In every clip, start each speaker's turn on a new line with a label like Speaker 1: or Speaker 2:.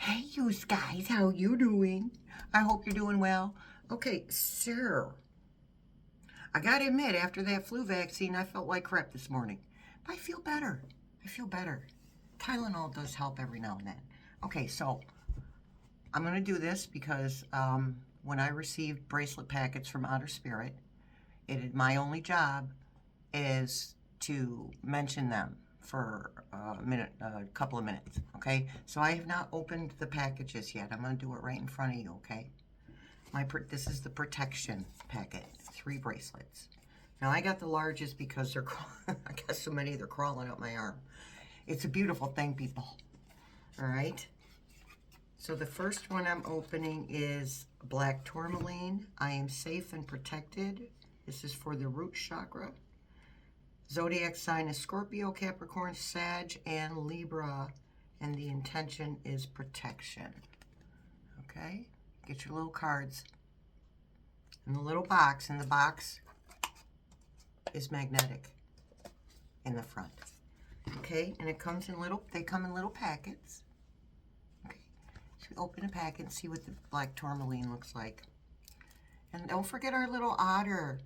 Speaker 1: Hey, you guys, how you doing? I hope you're doing well. Okay, sir. I gotta admit, after that flu vaccine, I felt like crap this morning. But I feel better. I feel better. Tylenol does help every now and then. Okay, so I'm gonna do this because when I received bracelet packets from Outer Spirit, my only job is to mention them for a couple of minutes, okay? So I have not opened the packages yet. I'm going to do it right in front of you, okay? This is the protection packet, 3 bracelets. Now I got the largest because they're, I got so many they're crawling up my arm. It's a beautiful thing, people. All right. So the first one I'm opening is black tourmaline. I am safe and protected. This is for the root chakra. Zodiac sign is Scorpio, Capricorn, Sag, and Libra. And the intention is protection. Okay? Get your little cards in the little box. And the box is magnetic in the front. Okay? And it comes in they come in little packets. Okay? So we open a packet and see what the black tourmaline looks like. And don't forget our little otter.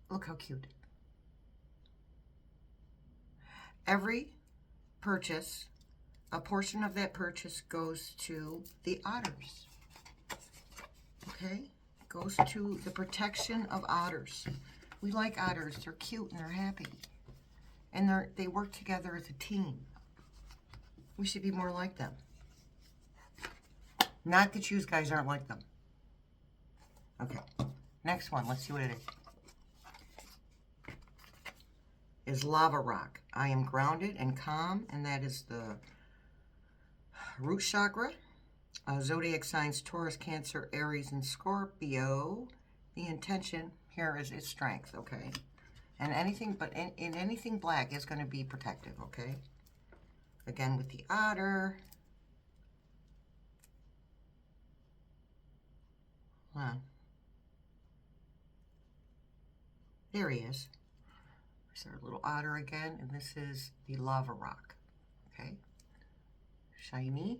Speaker 1: Look how cute. Every purchase, a portion of that purchase goes to the otters. Okay? Goes to the protection of otters. We like otters. They're cute and they're happy. And they work together as a team. We should be more like them. Not that you guys aren't like them. Okay. Next one. Let's see what it is. Is lava rock. I am grounded and calm, and that is the root chakra. Zodiac signs Taurus, Cancer, Aries, and Scorpio. The intention here is its strength, okay? And anything, but in anything black is going to be protective, okay? Again with the otter. Hold on. There he is. There's our little otter again, and this is the lava rock, okay? Shiny.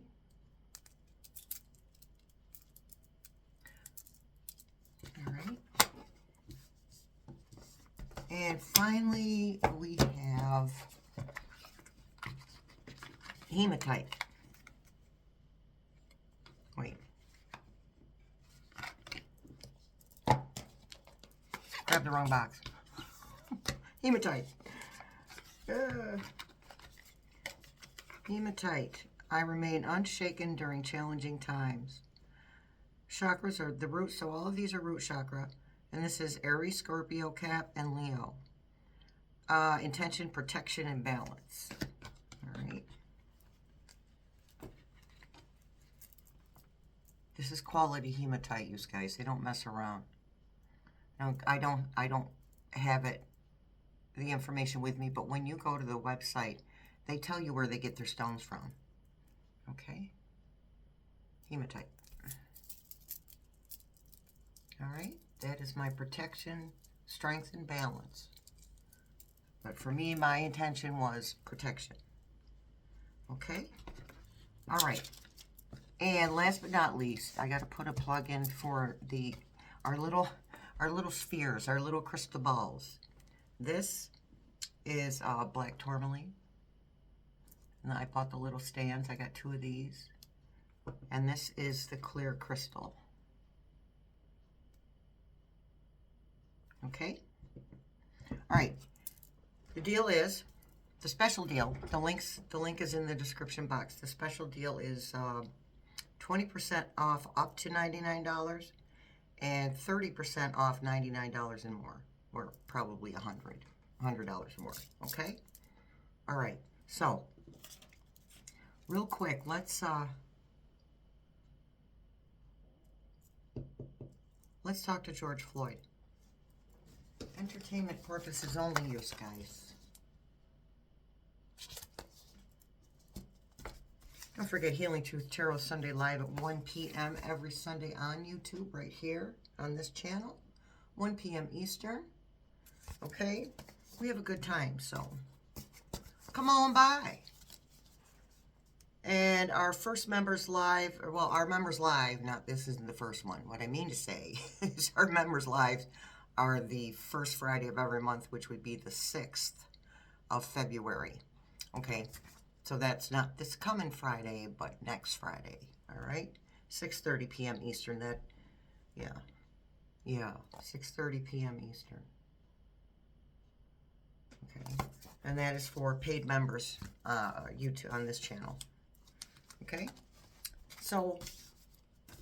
Speaker 1: All right. And finally, we have hematite. Wait. Grabbed the wrong box. Hematite. Hematite. I remain unshaken during challenging times. Chakras are the root, so all of these are root chakra. And this is Aries, Scorpio, Cap, and Leo. Intention, protection, and balance. All right. This is quality hematite, you guys. They don't mess around. Now, I don't have the information with me, but when you go to the website, they tell you where they get their stones from. Okay? Hematite. All right? That is my protection, strength, and balance. But for me, my intention was protection. Okay? All right. And last but not least, I got to put a plug in for our little spheres, our little crystal balls. This is black tourmaline. And I bought the little stands. I got 2 of these. And this is the clear crystal. Okay? All right. The deal is, the special deal, the link is in the description box. The special deal is 20% off up to $99 and 30% off $99 and more, or probably $100 more, okay? All right, so real quick, let's talk to George Floyd. Entertainment purposes only, use, guys. Don't forget Healing Truth Tarot Sunday live at 1 p.m. every Sunday on YouTube, right here on this channel, 1 p.m. Eastern. Okay? We have a good time, so come on by. And And our first members live, or well, our members live, not this isn't the first one. What I mean to say is our members lives are the first Friday of every month, which would be the 6th of February. Okay, so that's not this coming Friday, but next Friday. All right, 6:30 p.m. Eastern. That, yeah, 6:30 p.m. Eastern. Okay, and that is for paid members, YouTube on this channel. Okay, so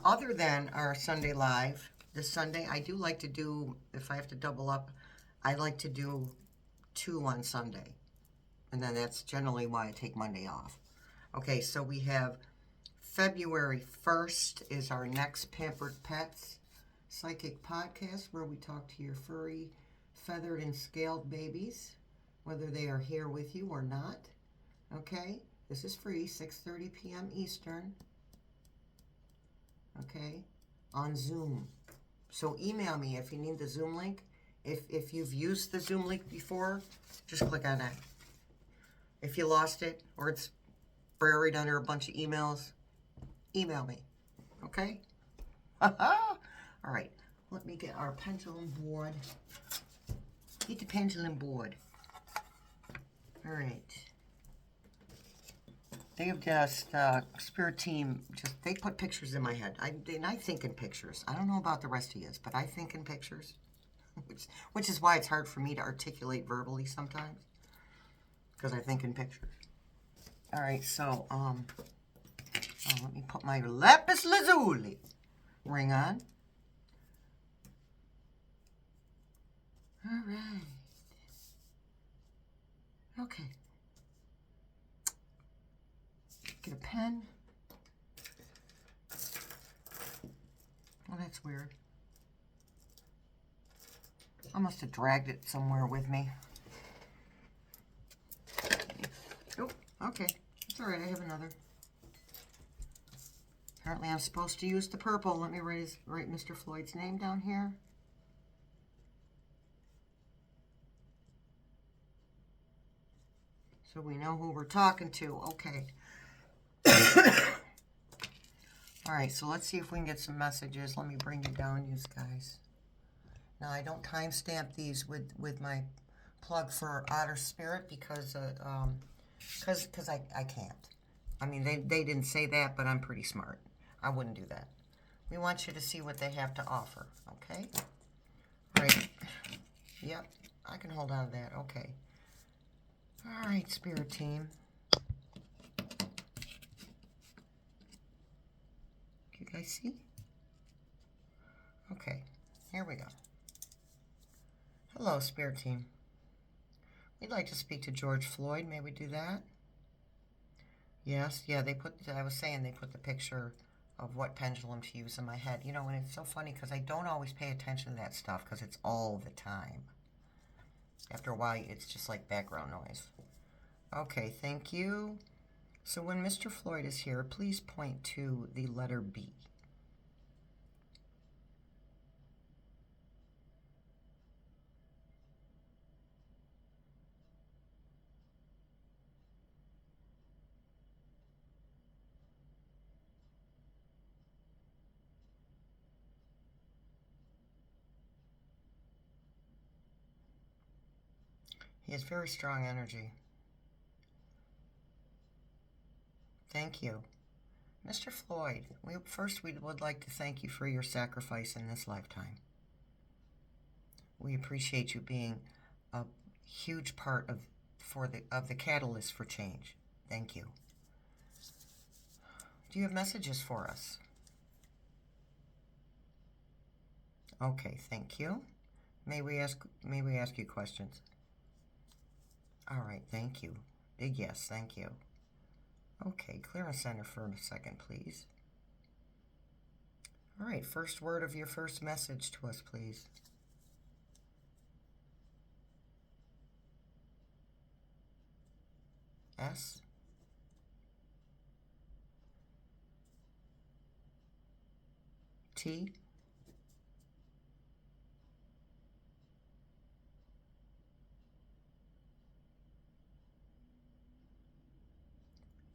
Speaker 1: other than our Sunday live, this Sunday I do like to do, if I have to double up, I like to do 2 on Sunday, and then that's generally why I take Monday off. Okay, so we have February 1st is our next Pampered Pets Psychic Podcast, where we talk to your furry, feathered, and scaled babies, whether they are here with you or not. Okay, this is free, 6:30 p.m. Eastern. Okay, on Zoom. So email me if you need the Zoom link. If you've used the Zoom link before, just click on that. If you lost it or it's buried under a bunch of emails, email me. Okay? All right, let me get our pendulum board. Get the pendulum board. All right. They have just, Spirit Team, just, they put pictures in my head. I think in pictures. I don't know about the rest of you, but I think in pictures. Which is why it's hard for me to articulate verbally sometimes. Because I think in pictures. All right, so, let me put my lapis lazuli ring on. All right. Okay. Get a pen. Oh, that's weird. I must have dragged it somewhere with me. Oh, okay. It's all right. I have another. Apparently, I'm supposed to use the purple. Let me write Mr. Floyd's name down here. So we know who we're talking to. Okay. All right, so let's see if we can get some messages. Let me bring you down, you guys. Now, I don't timestamp these with my plug for Otter Spirit because I can't. I mean, they didn't say that, but I'm pretty smart. I wouldn't do that. We want you to see what they have to offer, okay? All right. Yep, I can hold on to that. Okay. All right, Spirit Team. You guys see? Okay, here we go. Hello, Spirit Team. We'd like to speak to George Floyd. May we do that? Yes, yeah, I was saying they put the picture of what pendulum to use in my head. You know, and it's so funny because I don't always pay attention to that stuff because it's all the time. After a while, it's just like background noise. Okay, thank you. So when Mr. Floyd is here, please point to the letter B. He has very strong energy. Thank you. Mr. Floyd, we would like to thank you for your sacrifice in this lifetime. We appreciate you being a huge part of the catalyst for change. Thank you. Do you have messages for us? Okay, thank you. May we ask you questions? All right, thank you. Big yes, thank you. Okay, clearance center for a second, please. All right, first word of your first message to us, please. S. T.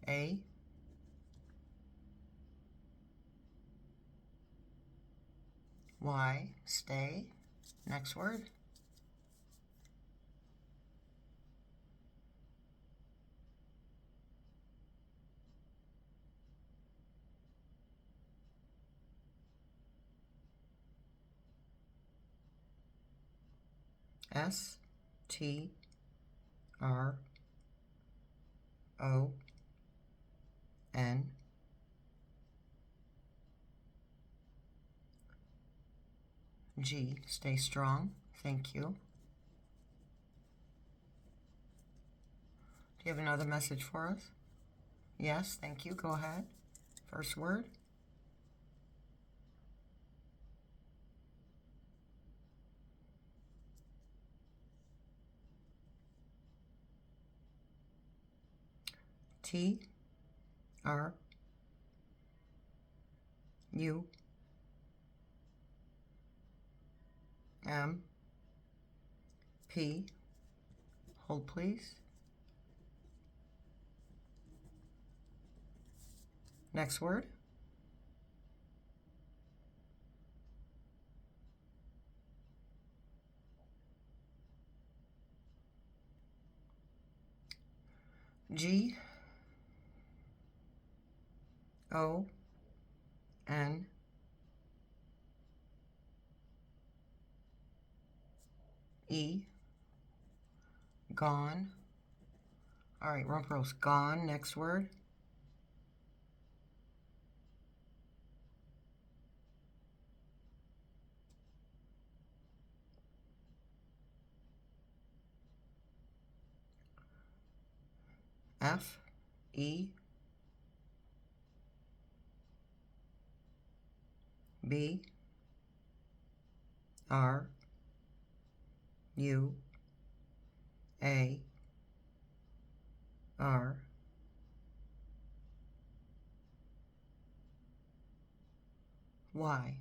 Speaker 1: A. Y, stay. Next word. S, T, R, O, N, G, stay strong. Thank you. Do you have another message for us? Yes, thank you. Go ahead. First word. T, R, U, M, P. Hold, please. Next word. G, O, N, E, gone. All right, Rump Rose, gone. Next word. F, E, B, R, U, A, R, Y.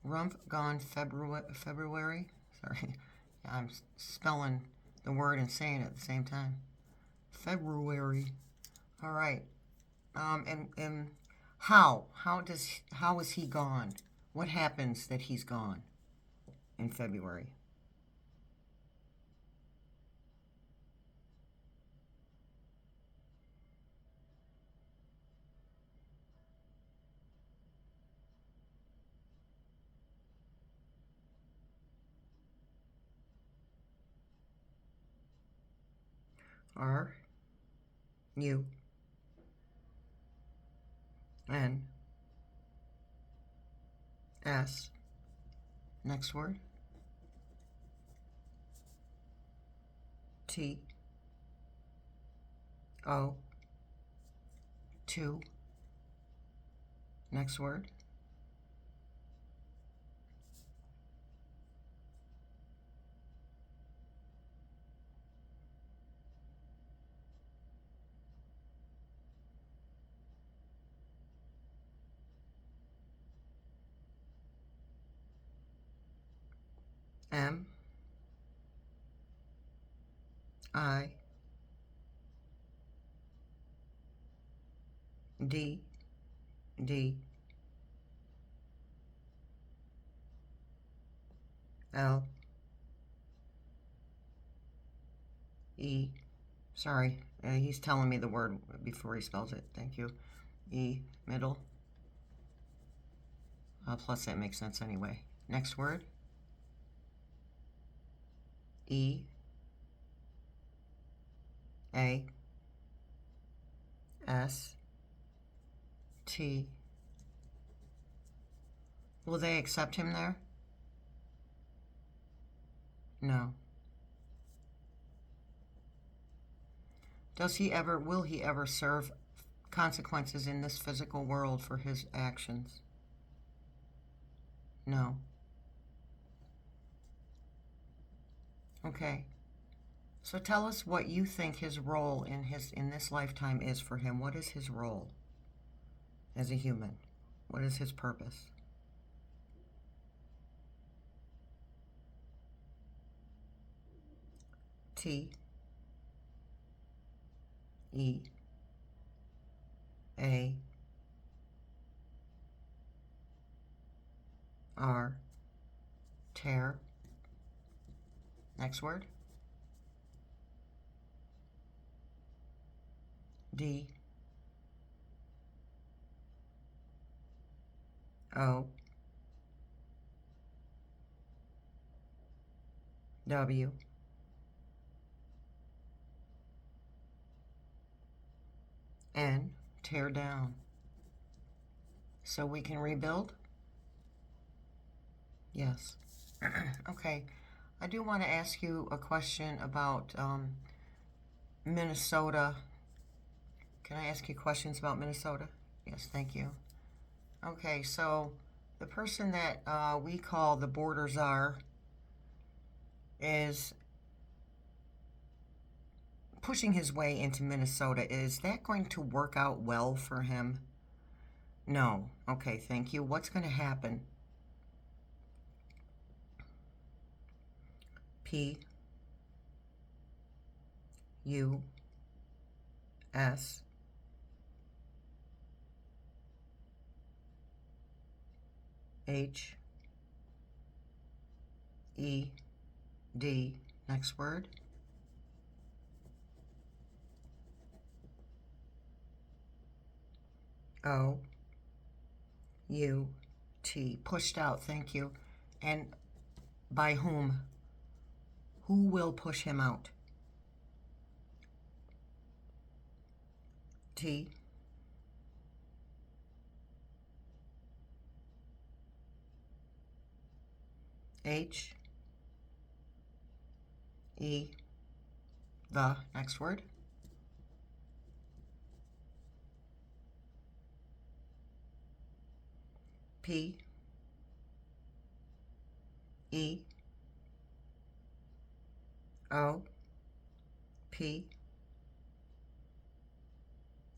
Speaker 1: Rump gone February. Sorry, I'm spelling the word and saying it at the same time. February. All right. And how is he gone? What happens that he's gone in February? R, U, N, S. Next word. T, O, 2. Next word. M, I, D, D, L, E. Sorry, he's telling me the word before he spells it. Thank you. E, middle. Plus that makes sense anyway. Next word. E, A, S, T. Will they accept him there? No. Will he ever serve consequences in this physical world for his actions? No. Okay. So tell us what you think his role in this lifetime is for him. What is his role as a human? What is his purpose? T, E, A, R, tear. Next word. D, O, W, N, tear down. So we can rebuild? Yes. Okay. I do want to ask you a question about Minnesota. Can I ask you questions about Minnesota? Yes, thank you. Okay, so the person that we call the border czar is pushing his way into Minnesota. Is that going to work out well for him? No. Okay, thank you. What's going to happen? P, U, S, H, E, D. Next word. O, U, T. Pushed out, thank you. And by whom? Who will push him out? T, H, E, the. Next word. P, E, O, P,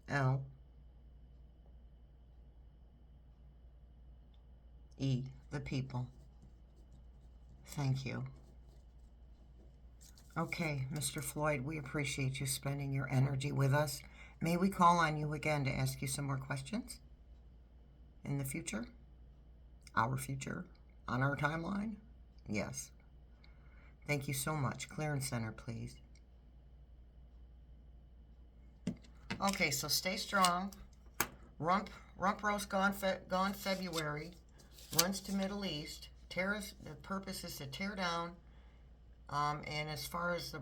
Speaker 1: L, E, the people. Thank you. Okay, Mr. Floyd, we appreciate you spending your energy with us. May we call on you again to ask you some more questions in the future? Our future? On our timeline? Yes. Thank you so much. Clearance Center, please. Okay, so stay strong. Rump Rose gone February. Runs to Middle East. The purpose is to tear down. And as far as the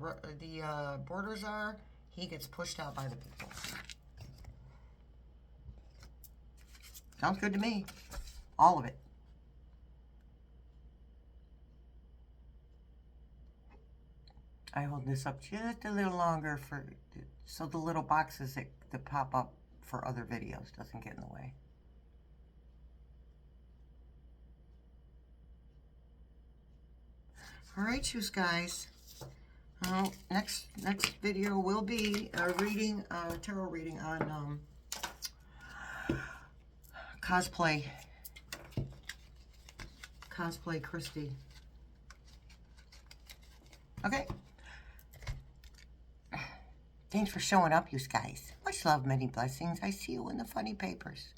Speaker 1: borders are, he gets pushed out by the people. Sounds good to me. All of it. I hold this up just a little longer so the little boxes that pop up for other videos doesn't get in the way. All right, you guys. Next video will be a tarot reading on cosplay Christy. Okay. Thanks for showing up, you guys. Much love, many blessings. I see you in the funny papers.